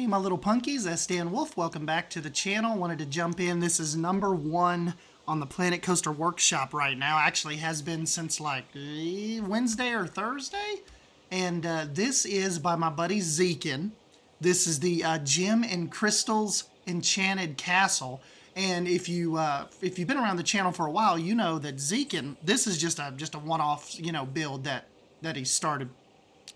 Hey, my little punkies, that's Dan Wolf. Welcome back to the channel. Wanted to jump in. This is number 1 on the Planet Coaster Workshop right now. Actually has been since like Wednesday or Thursday. And this is by my buddy Zekin. This is the Gem and Crystals Enchanted Castle. And if you've been around the channel for a while, you know that Zekin, this is just a one-off, build that he started.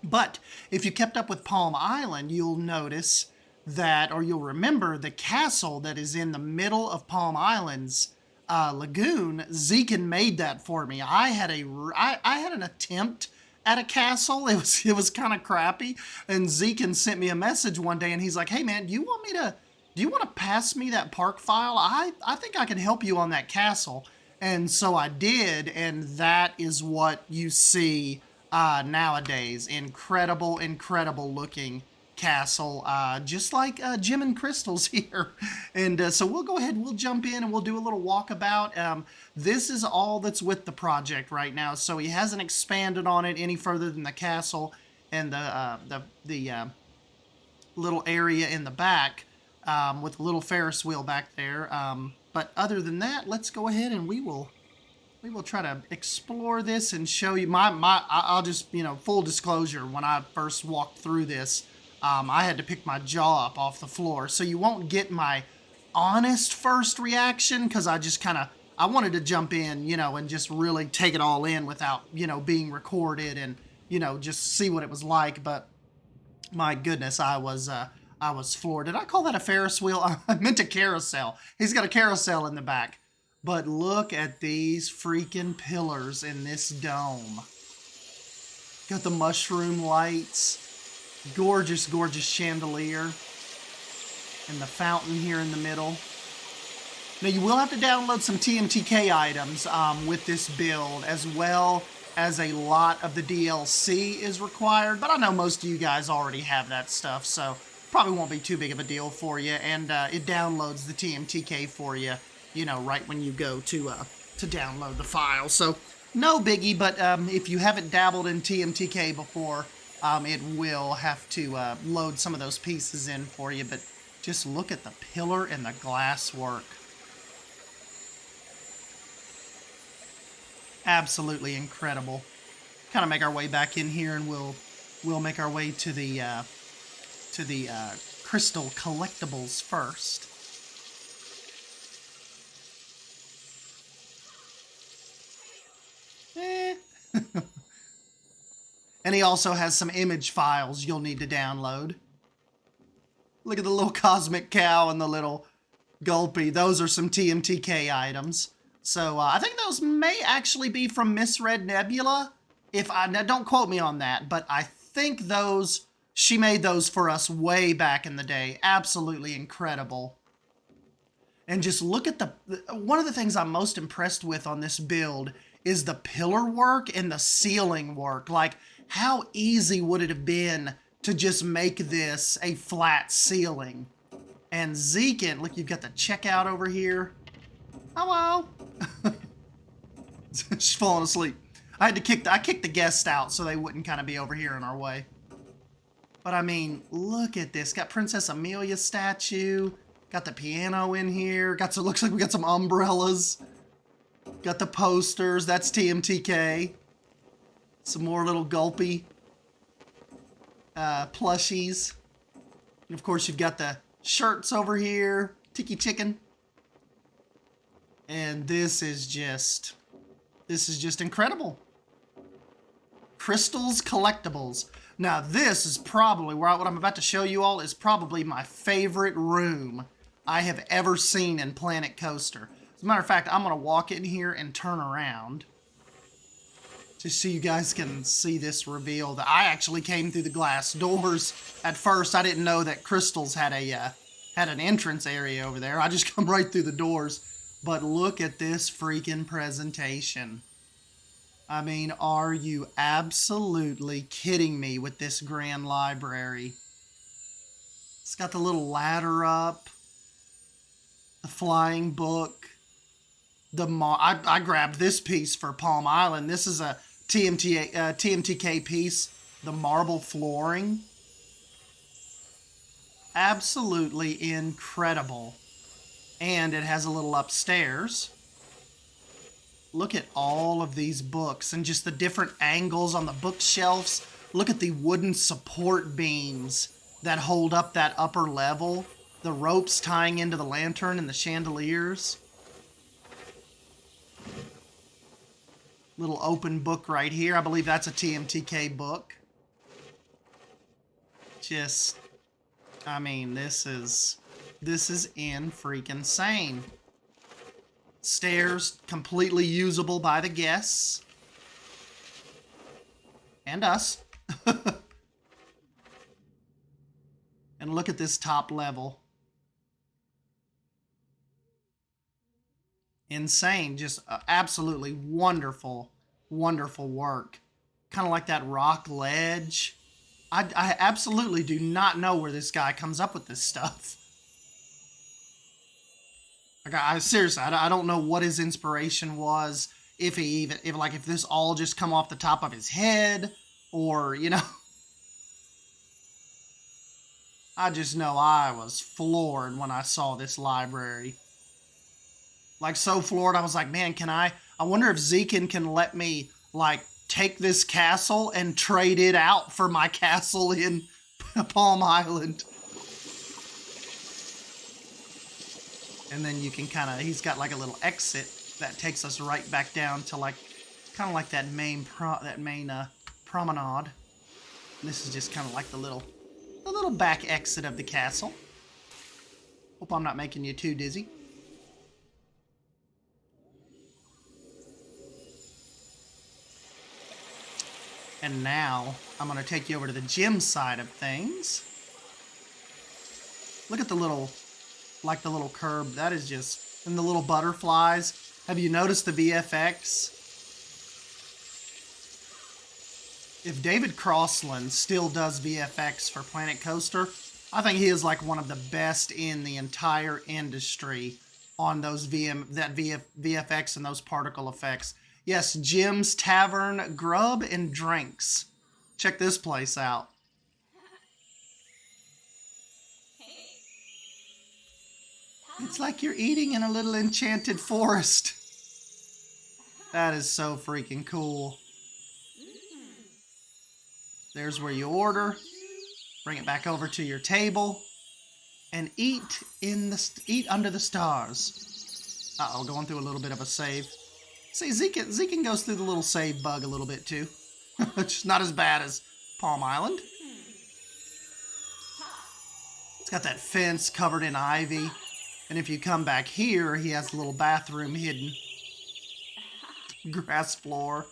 But if you kept up with Palm Island, you'll notice that, or you'll remember the castle that is in the middle of Palm Island's lagoon. Zekin made that for me. I had an attempt at a castle. It was kind of crappy, and Zekin sent me a message one day, and he's like, "Hey man, do you want to pass me that park file? I think I can help you on that castle." And so I did, and that is what you see nowadays. Incredible looking castle, just like Gem and Crystals here. And so we'll go ahead, we'll jump in and we'll do a little walkabout. This is all that's with the project right now, so he hasn't expanded on it any further than the castle and the little area in the back with a little Ferris wheel back there. But other than that, let's go ahead and we will try to explore this and show you I'll just, full disclosure, when I first walked through this, I had to pick my jaw up off the floor. So you won't get my honest first reaction, because I wanted to jump in, and just really take it all in without, being recorded and, just see what it was like. But my goodness, I was floored. Did I call that a Ferris wheel? I meant a carousel. He's got a carousel in the back. But look at these freaking pillars in this dome. Got the mushroom lights. Gorgeous chandelier. And the fountain here in the middle. Now you will have to download some TMTK items with this build, as well as a lot of the DLC is required. But I know most of you guys already have that stuff, so probably won't be too big of a deal for you. And it downloads the TMTK for you, right when you go to download the file. So no biggie, but if you haven't dabbled in TMTK before, it will have to load some of those pieces in for you. But just look at the pillar and the glass work. Absolutely incredible. Kind of make our way back in here, and we'll make our way to the crystal collectibles first. And he also has some image files you'll need to download. Look at the little cosmic cow and the little gulpy. Those are some TMTK items. So I think those may actually be from Misread Nebula. Now don't quote me on that, but I think she made those for us way back in the day. Absolutely incredible. And just look at one of the things I'm most impressed with on this build is the pillar work and the ceiling work. Like, how easy would it have been to just make this a flat ceiling? And Zekin, look, you've got the checkout over here. Hello. She's falling asleep. I kicked the guests out so they wouldn't kind of be over here in our way. But I mean, look at this. Got Princess Amelia statue. Got the piano in here. Looks like we got some umbrellas. Got the posters. That's TMTK. Some more little gulpy plushies. And of course, you've got the shirts over here. Tiki Chicken. And this is just incredible. Crystals Collectibles. Now this is probably, what I'm about to show you all is probably my favorite room I have ever seen in Planet Coaster. As a matter of fact, I'm going to walk in here and turn around just so you guys can see this reveal. That I actually came through the glass doors. At first, I didn't know that Crystals had an entrance area over there. I just come right through the doors. But look at this freaking presentation. I mean, are you absolutely kidding me with this grand library? It's got the little ladder up, the flying book. I grabbed this piece for Palm Island. This is a TMTK piece, the marble flooring. absolutely incredible. And it has a little upstairs. Look at all of these books and just the different angles on the bookshelves. Look at the wooden support beams that hold up that upper level. The ropes tying into the lantern and the chandeliers. Little open book right here. I believe that's a TMTK book. Just, I mean, this is in freaking sane. Stairs completely usable by the guests. And us. And look at this top level. Insane. Just absolutely wonderful, wonderful work. Kind of like that rock ledge. I absolutely do not know where this guy comes up with this stuff. Like, seriously, I don't know what his inspiration was. If this all just come off the top of his head, or, you know. I just know I was floored when I saw this library. Like, so floored, I was like, man, I wonder if Zekin can let me, like, take this castle and trade it out for my castle in Palm Island. And then you can kind of, he's got like a little exit that takes us right back down to like, kind of like that main promenade. And this is just kind of like the little back exit of the castle. Hope I'm not making you too dizzy. And now I'm going to take you over to the gym side of things. Look at the little curb. That is just, and the little butterflies. Have you noticed the VFX? If David Crossland still does VFX for Planet Coaster, I think he is like one of the best in the entire industry on those VFX and those particle effects. Yes, Jim's Tavern, Grub and Drinks. Check this place out. It's like you're eating in a little enchanted forest. That is so freaking cool. There's where you order. Bring it back over to your table. And eat under the stars. Uh-oh, going through a little bit of a save. See, Zekin goes through the little save bug a little bit too. It's not as bad as Palm Island. It's got that fence covered in ivy. And if you come back here, he has a little bathroom hidden. Grass floor.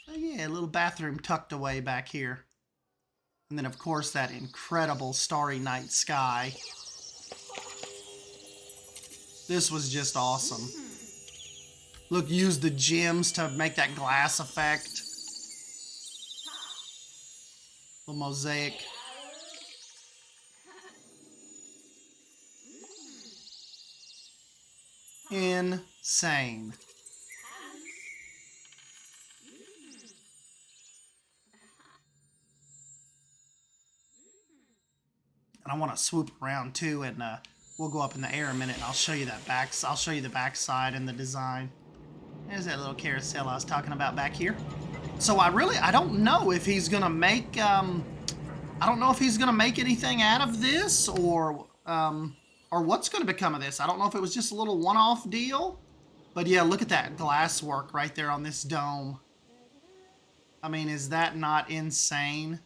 So yeah, a little bathroom tucked away back here. And then of course that incredible starry night sky. This was just awesome. Look, use the gems to make that glass effect. The mosaic. Insane. And I want to swoop around too, and we'll go up in the air a minute, and I'll show you that I'll show you the back side and the design. There's that little carousel I was talking about back here. So I don't know if he's gonna make anything out of this, or what's gonna become of this. I don't know if it was just a little one-off deal, but yeah, look at that glass work right there on this dome. I mean, is that not insane?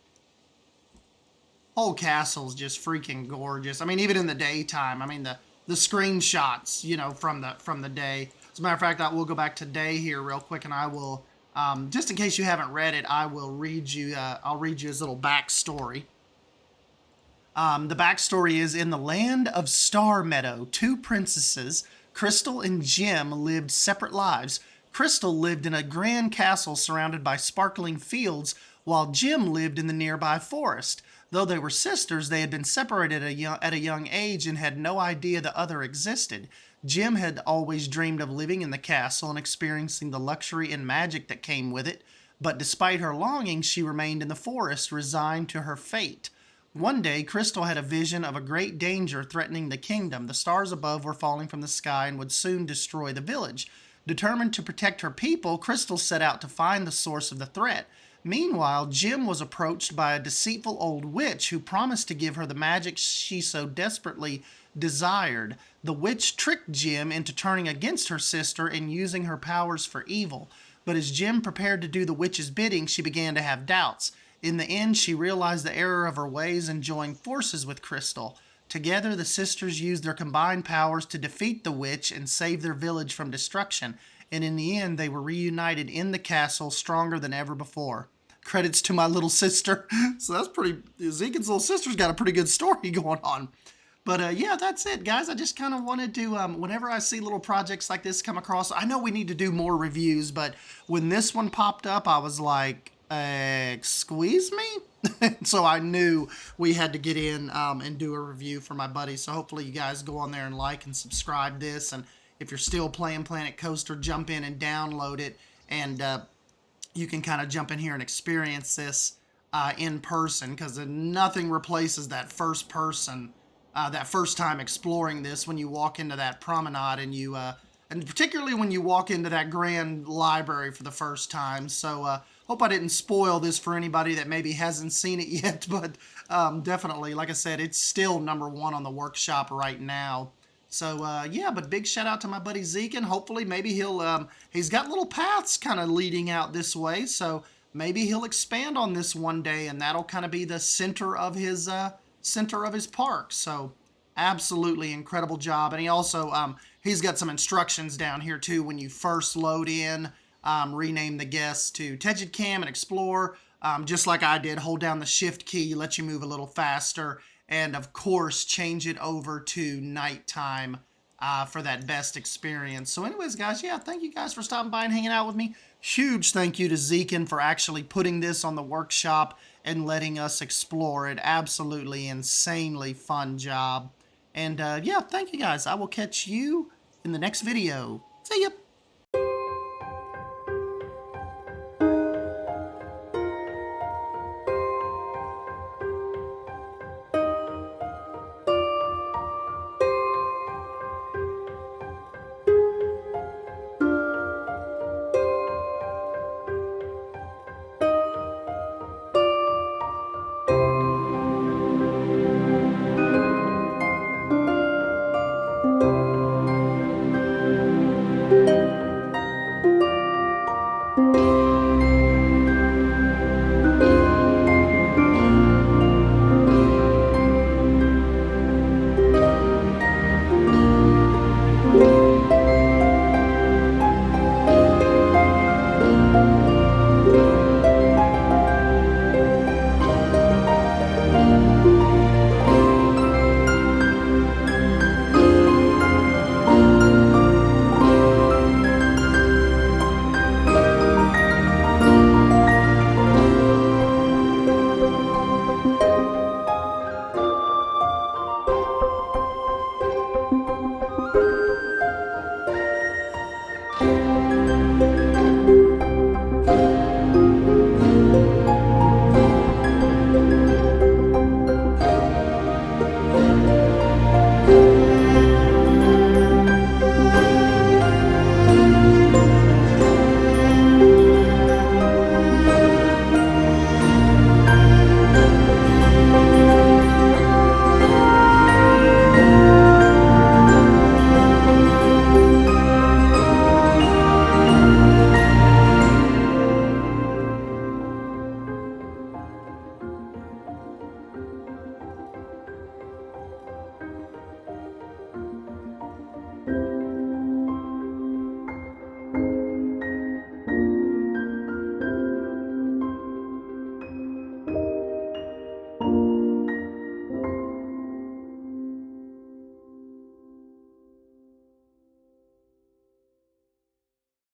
Whole castle's just freaking gorgeous. I mean, even in the daytime. I mean, the screenshots, you know, from the day. As a matter of fact, I will go back to day here real quick, and I will, just in case you haven't read it, I will read you. I'll read you his little backstory. The backstory is: in the land of Star Meadow, two princesses, Crystal and Gem, lived separate lives. Crystal lived in a grand castle surrounded by sparkling fields, while Gem lived in the nearby forest. Though they were sisters, they had been separated at a young age and had no idea the other existed. Gem had always dreamed of living in the castle and experiencing the luxury and magic that came with it. But despite her longing, she remained in the forest, resigned to her fate. One day, Crystal had a vision of a great danger threatening the kingdom. The stars above were falling from the sky and would soon destroy the village. Determined to protect her people, Crystal set out to find the source of the threat. Meanwhile, Jim was approached by a deceitful old witch who promised to give her the magic she so desperately desired. The witch tricked Jim into turning against her sister and using her powers for evil. But as Jim prepared to do the witch's bidding, she began to have doubts. In the end, she realized the error of her ways and joined forces with Crystal. Together, the sisters used their combined powers to defeat the witch and save their village from destruction. And in the end, they were reunited in the castle, stronger than ever before. Credits to my little sister. So that's pretty... Zekin's little sister's got a pretty good story going on. But yeah, that's it, guys. I just kind of wanted to, whenever I see little projects like this come across, I know we need to do more reviews, but when this one popped up, I was like, squeeze me? So I knew we had to get in and do a review for my buddy. So hopefully you guys go on there and like and subscribe this. And if you're still playing Planet Coaster, jump in and download it. And you can kind of jump in here and experience this in person, because nothing replaces that first person. That first time exploring this, when you walk into that promenade and you, and particularly when you walk into that grand library for the first time. So, hope I didn't spoil this for anybody that maybe hasn't seen it yet, but definitely, like I said, it's still #1 on the workshop right now. So, yeah, but big shout out to my buddy Zekin. Hopefully, maybe he's got little paths kind of leading out this way, so maybe he'll expand on this one day, and that'll kind of be the center of his park. So absolutely incredible job. And he also he's got some instructions down here too. When you first load in, rename the guests to Tejid Cam and Explore, just like I did. Hold down the shift key, let you move a little faster, and of course change it over to nighttime for that best experience. So anyways, guys, yeah, thank you guys for stopping by and hanging out with me. Huge thank you to Zekin for actually putting this on the workshop and letting us explore it. Absolutely insanely fun job. And yeah, thank you guys. I will catch you in the next video. See ya.